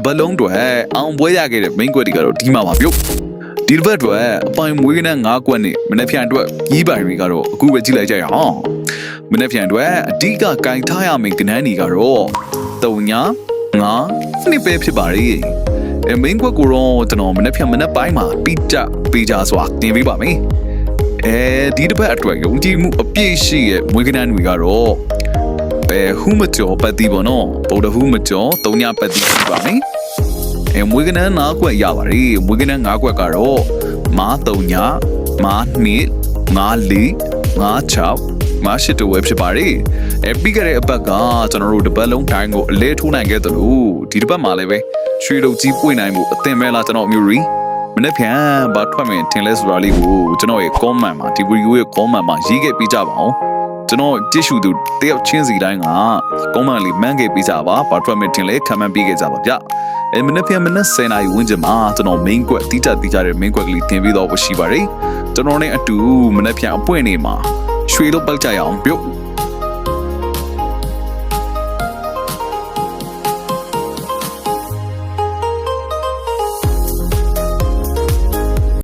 ပတ်လုံးတွေအောင်ပွဲရခဲ့တဲ့ main ကွက်တွေကတော့ဒီမှာပါပြုတ်ဒီတစ်ပတ်တွေအပိုင်မွေးကနန်း9ကွက်နဲ့မနေ့ပြန်အတွက်ကြီးပိုင်တွေကတော့အခုပဲကြည့်လိုက်ကြရအောင်မနေ့ပြန်အတွက်အဓိကကင်ထားရမယ့်ကနန်းတွေကတော့3ည9နှစ်ပဲဖြစ်ပါလေmain ကွက်ကိုတော့ကျွန်တော်မနေ့ပြန်မနေ့ပိုင်းမှာပြီးကြစွာတင်ပေးပါမယ်ဒီတစ်ပတ်အတွက်ယုံကြည်မှုအပြည့်ရှိရဲ့မွေးကနန်းတွေကတော့ဟူးမကျော်ပတ်တီပေါ့နော်ဗုဒ္ဓဟူးမကျော်3ညပတ်တီရှိပါမယ်မွေးကနန်း9ကွက်ရပါတယ်မွေးကနန်း9ကွက်ကတော့မာ3ညမာ2 5 4 5 6မာ8တို့ပဲဖြစ်ပါတယ်ပြီးခဲ့တဲ့အပတ်ကကျွန်တော်တို့တစ်ပတ်လုံးတိုင်းကိုအလဲထိုးနိုင်ခဲ့သလိုဒီတစ်ပတ်မှာလည်းပဲရွှေတုပ်ကြီးပွင့်နိုင်မှုအသင်မဲ့လားကျွန်တော်မျိုးရီမနေ့ပြန်ဘာထွက်မယ်ထင်လဲဆိုတာလေးကိုကျွန်တော်ရဲ့ comment မှာဒီ video ရဲ့ comment မှာရေးခဲ့ပေးကြပါအောင်ကျွန်တော်ကြည့်ရှုသူတယောက်ချင်းစီတိုင်းက comment လေးမှန်းခဲ့ပေးကြပါဘာထွက်မယ်ထင်လဲ comment ပေးခဲ့ကြပါဗျမနေ့ပြန်မနေ့10နာရီဝန်းကျင်မှာကျွန်တော် main ကွက်တီးကြတဲ့ main ကွက်ကလေးတင်ပြီးတော့ရှိပါတယ်ကျွန်တော်နဲ့အတူမနေ့ပြန်အပွင့်နေမှာရွှေလို့ပောက်ကြရအောင်ပြုတ်